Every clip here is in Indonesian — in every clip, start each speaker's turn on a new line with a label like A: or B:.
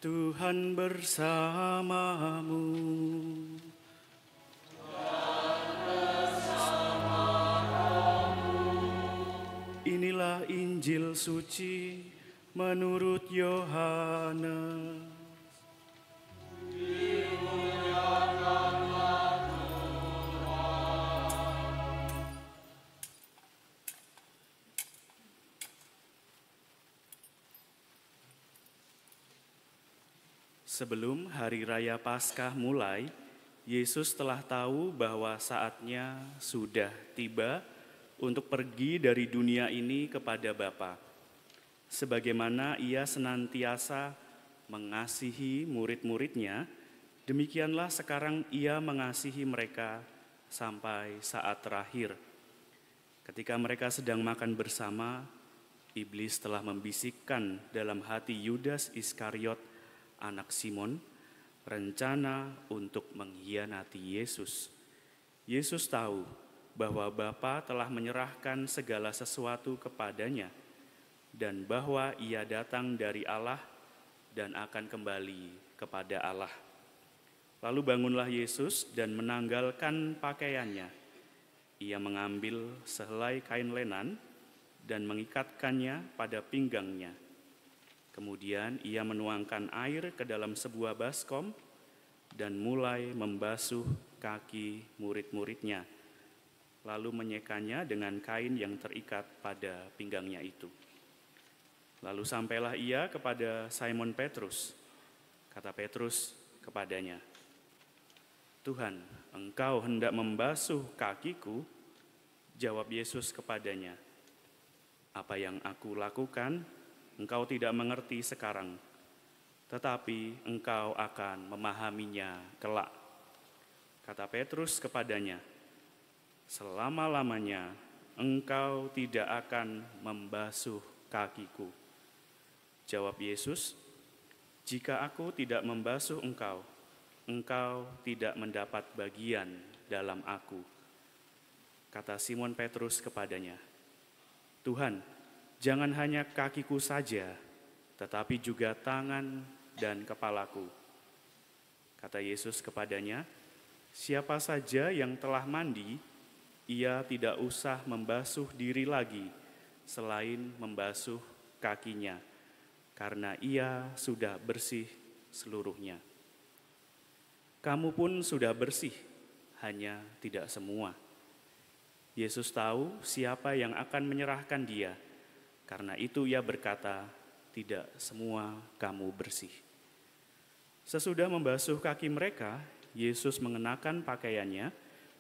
A: Tuhan bersamamu. Inilah Injil suci menurut Yohanes. Sebelum hari raya Paskah mulai, Yesus telah tahu bahwa saatnya sudah tiba untuk pergi dari dunia ini kepada Bapa. Sebagaimana ia senantiasa mengasihi murid-muridnya, demikianlah sekarang ia mengasihi mereka sampai saat terakhir. Ketika mereka sedang makan bersama, iblis telah membisikkan dalam hati Yudas Iskariot, anak Simon, rencana untuk mengkhianati Yesus. Yesus tahu bahwa Bapa telah menyerahkan segala sesuatu kepadanya dan bahwa ia datang dari Allah dan akan kembali kepada Allah. Lalu bangunlah Yesus dan menanggalkan pakaiannya. Ia mengambil sehelai kain lenan dan mengikatkannya pada pinggangnya. Kemudian ia menuangkan air ke dalam sebuah baskom dan mulai membasuh kaki murid-muridnya, lalu menyekanya dengan kain yang terikat pada pinggangnya itu. Lalu sampailah ia kepada Simon Petrus. Kata Petrus kepadanya, "Tuhan, engkau hendak membasuh kakiku?" Jawab Yesus kepadanya, "Apa yang aku lakukan engkau tidak mengerti sekarang, tetapi engkau akan memahaminya kelak." Kata Petrus kepadanya, "Selama-lamanya engkau tidak akan membasuh kakiku." Jawab Yesus, "Jika aku tidak membasuh engkau, engkau tidak mendapat bagian dalam aku." Kata Simon Petrus kepadanya, "Tuhan, jangan hanya kakiku saja, tetapi juga tangan dan kepalaku." Kata Yesus kepadanya, "Siapa saja yang telah mandi, ia tidak usah membasuh diri lagi selain membasuh kakinya, karena ia sudah bersih seluruhnya. Kamu pun sudah bersih, hanya tidak semua." Yesus tahu siapa yang akan menyerahkan dia. Karena itu ia berkata, "Tidak semua kamu bersih." Sesudah membasuh kaki mereka, Yesus mengenakan pakaiannya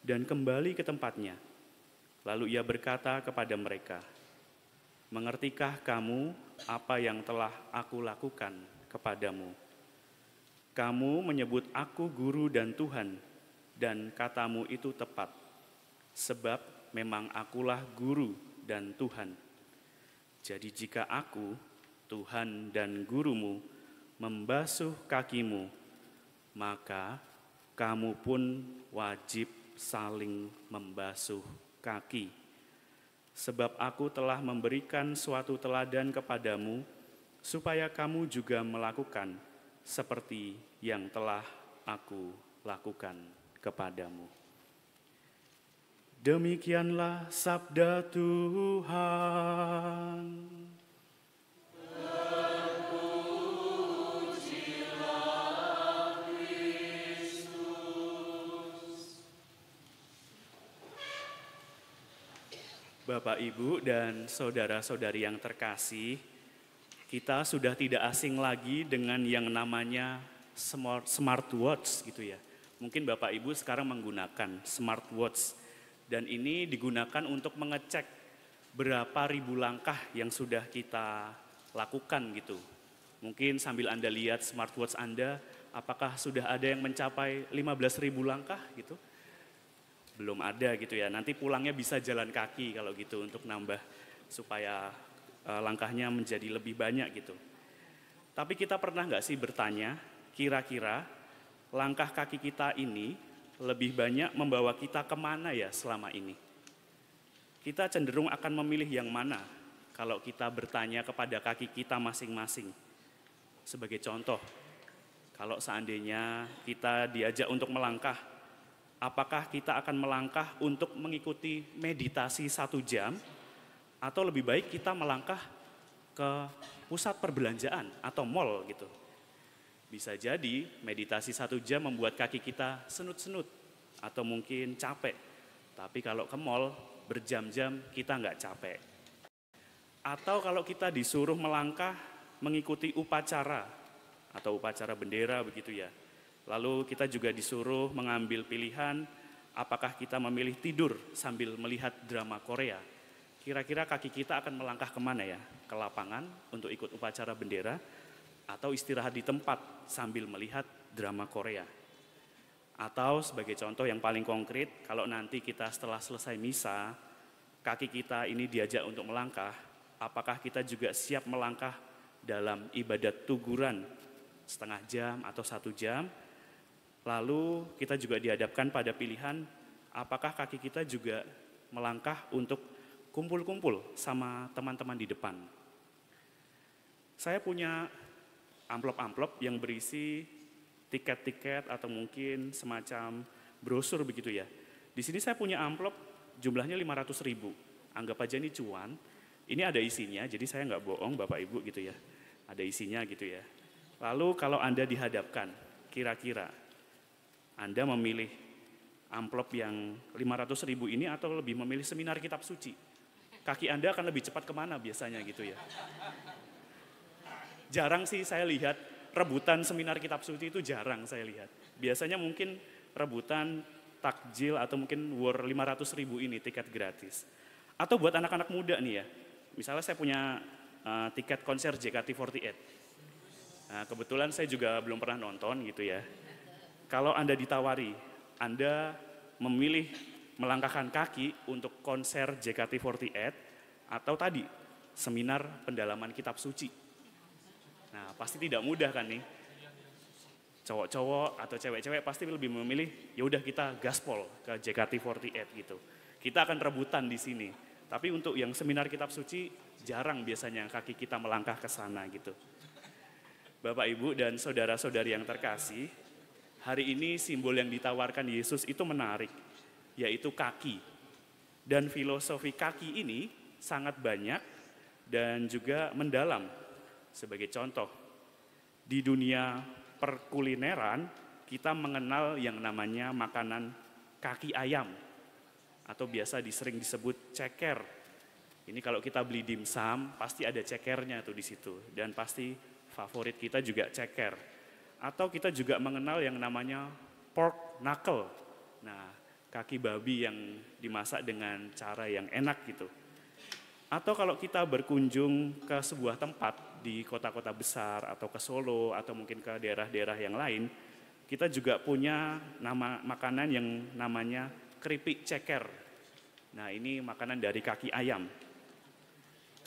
A: dan kembali ke tempatnya. Lalu ia berkata kepada mereka, "Mengertikah kamu apa yang telah aku lakukan kepadamu? Kamu menyebut aku guru dan Tuhan, dan katamu itu tepat, sebab memang akulah guru dan Tuhan. Jadi jika aku, Tuhan dan gurumu, membasuh kakimu, maka kamu pun wajib saling membasuh kaki. Sebab aku telah memberikan suatu teladan kepadamu, supaya kamu juga melakukan seperti yang telah aku lakukan kepadamu." Demikianlah sabda Tuhan. Bapak, Ibu, dan saudara-saudari yang terkasih, kita sudah tidak asing lagi dengan yang namanya smartwatch gitu ya. Mungkin Bapak Ibu sekarang menggunakan smartwatch dan ini digunakan untuk mengecek berapa ribu langkah yang sudah kita lakukan gitu. Mungkin sambil Anda lihat smartwatch Anda, apakah sudah ada yang mencapai 15.000 langkah gitu? Belum ada gitu ya, nanti pulangnya bisa jalan kaki kalau gitu untuk nambah supaya langkahnya menjadi lebih banyak gitu. Tapi kita pernah nggak sih bertanya, kira-kira langkah kaki kita ini lebih banyak membawa kita kemana ya selama ini? Kita cenderung akan memilih yang mana kalau kita bertanya kepada kaki kita masing-masing. Sebagai contoh, Kalau seandainya kita diajak untuk melangkah, apakah kita akan melangkah untuk mengikuti meditasi 1 jam, atau lebih baik kita melangkah ke pusat perbelanjaan atau mall gitu. Bisa jadi meditasi 1 jam membuat kaki kita senut-senut atau mungkin capek. Tapi kalau ke mall berjam-jam kita nggak capek. Atau kalau kita disuruh melangkah mengikuti upacara atau upacara bendera begitu ya. Lalu kita juga disuruh mengambil pilihan apakah kita memilih tidur sambil melihat drama Korea. Kira-kira kaki kita akan melangkah kemana ya? Ke lapangan untuk ikut upacara bendera atau istirahat di tempat sambil melihat drama Korea. Atau sebagai contoh yang paling konkret, kalau nanti kita setelah selesai misa, kaki kita ini diajak untuk melangkah, apakah kita juga siap melangkah dalam ibadat tuguran setengah jam atau 1 jam? Lalu kita juga dihadapkan pada pilihan, apakah kaki kita juga melangkah untuk kumpul-kumpul sama teman-teman di depan. Saya punya amplop-amplop yang berisi tiket-tiket atau mungkin semacam brosur begitu ya. Di sini saya punya amplop jumlahnya 500.000. Anggap aja ini cuan. Ini ada isinya, jadi saya nggak bohong Bapak Ibu gitu ya. Ada isinya gitu ya. Lalu kalau Anda dihadapkan, kira-kira Anda memilih amplop yang 500.000 ini atau lebih memilih seminar kitab suci? Kaki Anda akan lebih cepat kemana biasanya gitu ya. Jarang sih saya lihat rebutan seminar kitab suci itu jarang saya lihat. Biasanya mungkin rebutan takjil atau mungkin war 500.000 ini tiket gratis. Atau buat anak-anak muda nih ya. Misalnya saya punya tiket konser JKT48. Nah, kebetulan saya juga belum pernah nonton gitu ya. Kalau Anda ditawari, Anda memilih melangkahkan kaki untuk konser JKT48 atau tadi seminar pendalaman kitab suci. Nah, pasti tidak mudah kan nih. Cowok-cowok atau cewek-cewek pasti lebih memilih ya udah kita gaspol ke JKT48 gitu. Kita akan rebutan di sini. Tapi untuk yang seminar kitab suci jarang biasanya kaki kita melangkah ke sana gitu. Bapak, Ibu, dan saudara-saudari yang terkasih, hari ini simbol yang ditawarkan Yesus itu menarik, yaitu kaki. Dan filosofi kaki ini sangat banyak dan juga mendalam. Sebagai contoh, di dunia perkulineran kita mengenal yang namanya makanan kaki ayam atau biasa sering disebut ceker. Ini kalau kita beli dimsum pasti ada cekernya tuh di situ dan pasti favorit kita juga ceker. Atau kita juga mengenal yang namanya pork knuckle. Nah, kaki babi yang dimasak dengan cara yang enak gitu. Atau kalau kita berkunjung ke sebuah tempat di kota-kota besar atau ke Solo atau mungkin ke daerah-daerah yang lain, kita juga punya nama makanan yang namanya keripik ceker. Nah, ini makanan dari kaki ayam.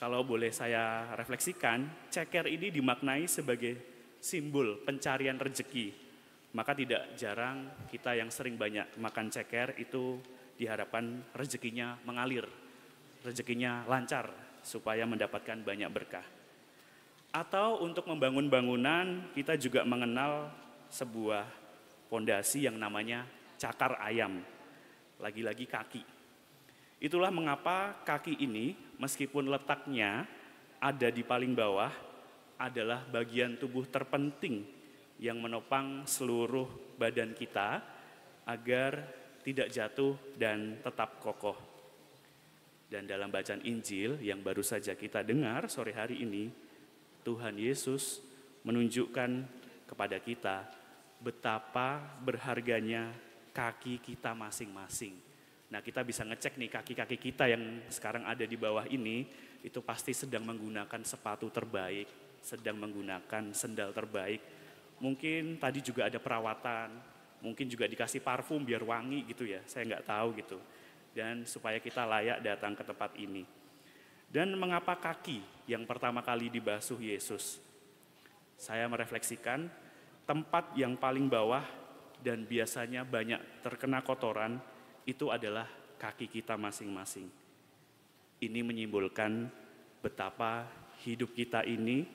A: Kalau boleh saya refleksikan, ceker ini dimaknai sebagai simbol pencarian rezeki. Maka tidak jarang kita yang sering banyak makan ceker itu diharapkan rezekinya mengalir, rezekinya lancar supaya mendapatkan banyak berkah. Atau untuk membangun bangunan kita juga mengenal sebuah fondasi yang namanya cakar ayam, lagi-lagi kaki. Itulah mengapa kaki ini meskipun letaknya ada di paling bawah adalah bagian tubuh terpenting yang menopang seluruh badan kita agar tidak jatuh dan tetap kokoh. Dan dalam bacaan Injil yang baru saja kita dengar sore hari ini, Tuhan Yesus menunjukkan kepada kita betapa berharganya kaki kita masing-masing. Nah, kita bisa ngecek nih kaki-kaki kita yang sekarang ada di bawah ini, itu pasti sedang menggunakan sepatu terbaik, sedang menggunakan sendal terbaik. Mungkin tadi juga ada perawatan, mungkin juga dikasih parfum biar wangi gitu ya, saya nggak tahu gitu. Dan supaya kita layak datang ke tempat ini. Dan mengapa kaki yang pertama kali dibasuh Yesus? Saya merefleksikan tempat yang paling bawah dan biasanya banyak terkena kotoran itu adalah kaki kita masing-masing. Ini menyimbolkan betapa hidup kita ini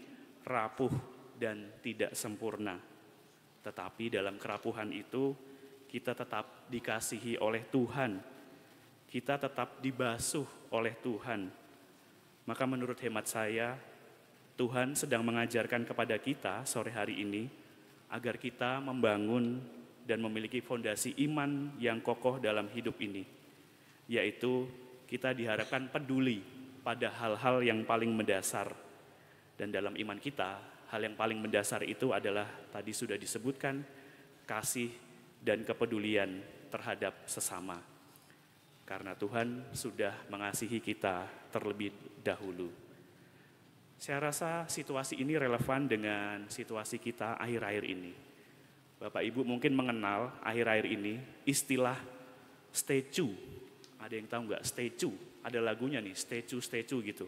A: rapuh dan tidak sempurna. Tetapi dalam kerapuhan itu kita tetap dikasihi oleh Tuhan. Kita tetap dibasuh oleh Tuhan. Maka menurut hemat saya, Tuhan sedang mengajarkan kepada kita sore hari ini agar kita membangun dan memiliki fondasi iman yang kokoh dalam hidup ini. Yaitu kita diharapkan peduli pada hal-hal yang paling mendasar. Dan dalam iman kita, hal yang paling mendasar itu adalah tadi sudah disebutkan, kasih dan kepedulian terhadap sesama. Karena Tuhan sudah mengasihi kita terlebih dahulu. Saya rasa situasi ini relevan dengan situasi kita akhir-akhir ini. Bapak Ibu mungkin mengenal akhir-akhir ini istilah statue. Ada yang tahu nggak statue? Ada lagunya nih, statue gitu.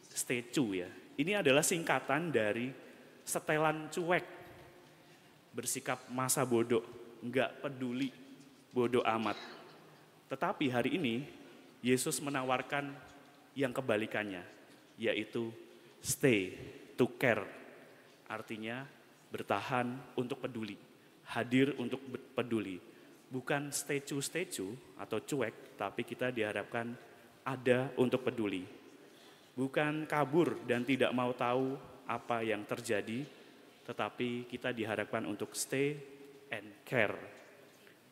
A: Statue ya. Ini adalah singkatan dari setelan cuek, bersikap masa bodoh, nggak peduli, bodoh amat. Tetapi hari ini Yesus menawarkan yang kebalikannya, yaitu stay to care. Artinya bertahan untuk peduli, hadir untuk peduli. Bukan statue atau cuek, tapi kita diharapkan ada untuk peduli. Bukan kabur dan tidak mau tahu apa yang terjadi, tetapi kita diharapkan untuk stay and care.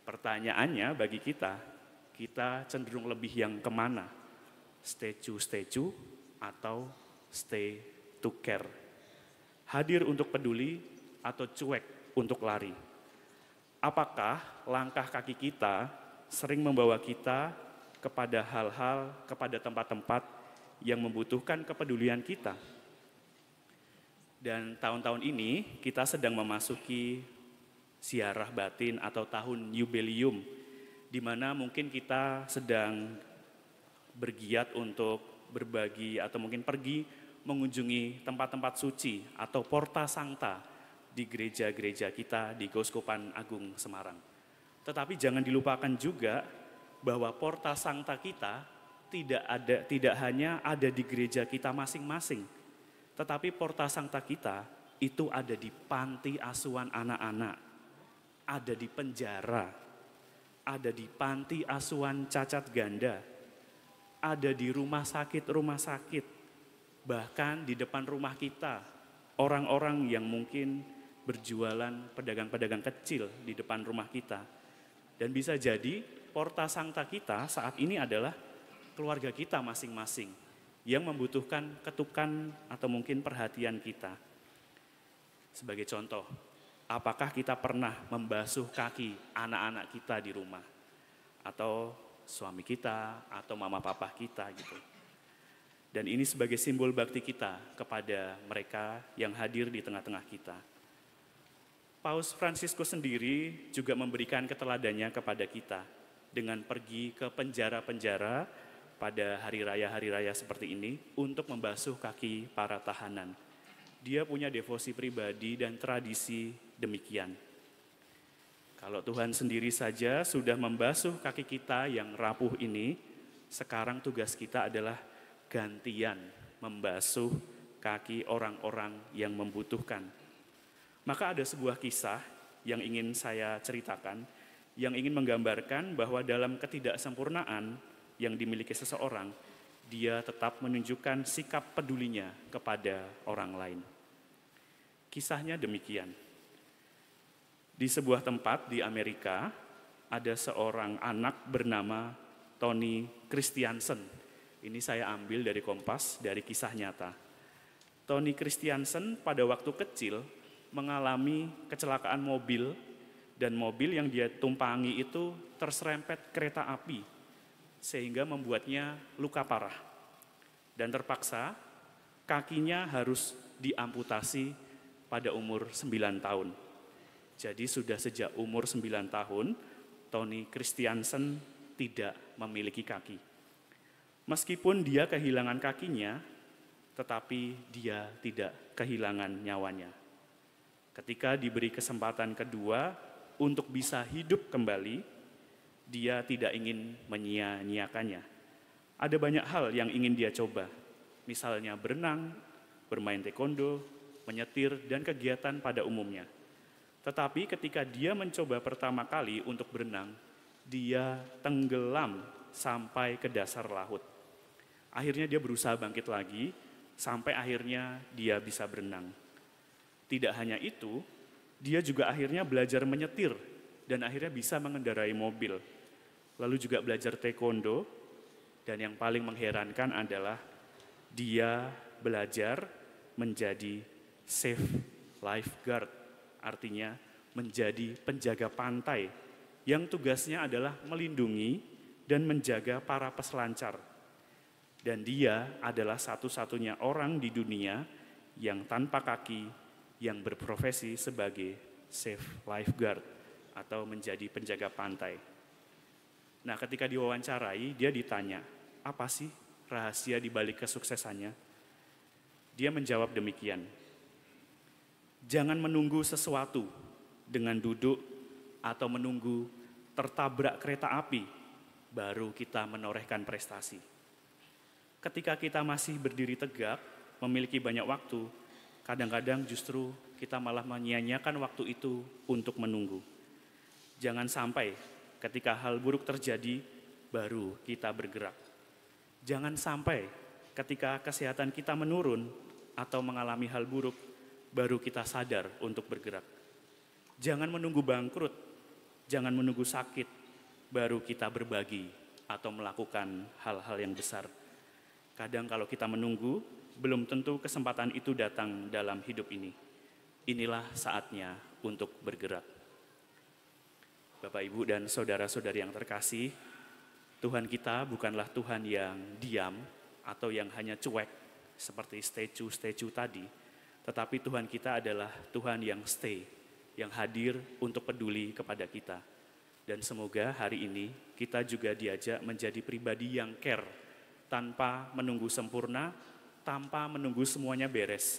A: Pertanyaannya bagi kita cenderung lebih yang kemana? Statue atau stay to care? Hadir untuk peduli atau cuek untuk lari? Apakah langkah kaki kita sering membawa kita kepada hal-hal, kepada tempat-tempat yang membutuhkan kepedulian kita? Dan tahun-tahun ini kita sedang memasuki ziarah batin atau tahun jubileum, di mana mungkin kita sedang bergiat untuk berbagi atau mungkin pergi mengunjungi tempat-tempat suci atau Porta Sancta di gereja-gereja kita di Keuskupan Agung Semarang. Tetapi jangan dilupakan juga bahwa Porta Sancta kita tidak hanya ada di gereja kita masing-masing, tetapi Porta Sancta kita itu ada di panti asuhan anak-anak, ada di penjara, ada di panti asuhan cacat ganda, ada di rumah sakit, bahkan di depan rumah kita, orang-orang yang mungkin berjualan pedagang-pedagang kecil di depan rumah kita. Dan bisa jadi Porta Sancta kita saat ini adalah keluarga kita masing-masing yang membutuhkan ketukan atau mungkin perhatian kita. Sebagai contoh, apakah kita pernah membasuh kaki anak-anak kita di rumah? Atau suami kita, atau mama papa kita gitu. Dan ini sebagai simbol bakti kita kepada mereka yang hadir di tengah-tengah kita. Paus Fransiskus sendiri juga memberikan keteladannya kepada kita dengan pergi ke penjara-penjara pada hari raya seperti ini untuk membasuh kaki para tahanan. Dia punya devosi pribadi dan tradisi demikian. Kalau Tuhan sendiri saja sudah membasuh kaki kita yang rapuh ini, sekarang tugas kita adalah gantian membasuh kaki orang-orang yang membutuhkan. Maka ada sebuah kisah yang ingin saya ceritakan, yang ingin menggambarkan bahwa dalam ketidaksempurnaan yang dimiliki seseorang, dia tetap menunjukkan sikap pedulinya kepada orang lain. Kisahnya demikian. Di sebuah tempat di Amerika, ada seorang anak bernama Tony Christiansen. Ini saya ambil dari Kompas, dari kisah nyata. Tony Christiansen pada waktu kecil mengalami kecelakaan mobil, dan mobil yang dia tumpangi itu terserempet kereta api, sehingga membuatnya luka parah. Dan terpaksa kakinya harus diamputasi pada umur 9 tahun. Jadi sudah sejak umur 9 tahun, Tony Christiansen tidak memiliki kaki. Meskipun dia kehilangan kakinya, tetapi dia tidak kehilangan nyawanya. Ketika diberi kesempatan kedua untuk bisa hidup kembali, dia tidak ingin menyia-nyiakannya. Ada banyak hal yang ingin dia coba, misalnya berenang, bermain taekwondo, menyetir, dan kegiatan pada umumnya. Tetapi ketika dia mencoba pertama kali untuk berenang, dia tenggelam sampai ke dasar laut. Akhirnya dia berusaha bangkit lagi, sampai akhirnya dia bisa berenang. Tidak hanya itu, dia juga akhirnya belajar menyetir dan akhirnya bisa mengendarai mobil. Lalu juga belajar taekwondo, dan yang paling mengherankan adalah dia belajar menjadi safe lifeguard, artinya menjadi penjaga pantai yang tugasnya adalah melindungi dan menjaga para peselancar. Dan dia adalah satu-satunya orang di dunia yang tanpa kaki yang berprofesi sebagai safe lifeguard atau menjadi penjaga pantai. Nah, ketika diwawancarai, dia ditanya, apa sih rahasia di balik kesuksesannya? Dia menjawab demikian, jangan menunggu sesuatu dengan duduk atau menunggu tertabrak kereta api, baru kita menorehkan prestasi. Ketika kita masih berdiri tegak, memiliki banyak waktu, kadang-kadang justru kita malah menyia-nyiakan waktu itu untuk menunggu. Jangan sampai ketika hal buruk terjadi, baru kita bergerak. Jangan sampai ketika kesehatan kita menurun atau mengalami hal buruk, baru kita sadar untuk bergerak. Jangan menunggu bangkrut, jangan menunggu sakit, baru kita berbagi atau melakukan hal-hal yang besar. Kadang kalau kita menunggu, belum tentu kesempatan itu datang dalam hidup ini. Inilah saatnya untuk bergerak. Bapak, Ibu, dan saudara-saudari yang terkasih, Tuhan kita bukanlah Tuhan yang diam atau yang hanya cuek seperti statue tadi, tetapi Tuhan kita adalah Tuhan yang stay, yang hadir untuk peduli kepada kita. Dan semoga hari ini kita juga diajak menjadi pribadi yang care, tanpa menunggu sempurna, tanpa menunggu semuanya beres.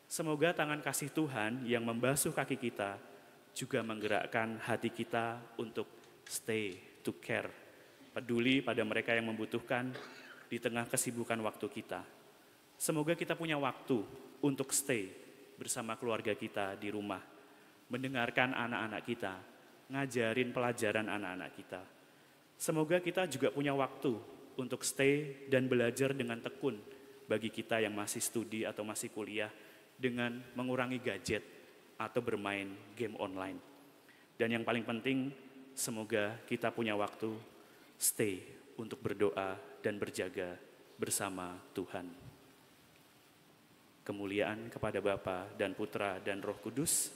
A: Semoga tangan kasih Tuhan yang membasuh kaki kita juga menggerakkan hati kita untuk stay to care, peduli pada mereka yang membutuhkan di tengah kesibukan waktu kita. Semoga kita punya waktu untuk stay bersama keluarga kita di rumah, mendengarkan anak-anak kita, ngajarin pelajaran anak-anak kita. Semoga kita juga punya waktu untuk stay dan belajar dengan tekun bagi kita yang masih studi atau masih kuliah dengan mengurangi gadget atau bermain game online. Dan yang paling penting, semoga kita punya waktu stay untuk berdoa dan berjaga bersama Tuhan. Kemuliaan kepada Bapa dan Putra dan Roh Kudus,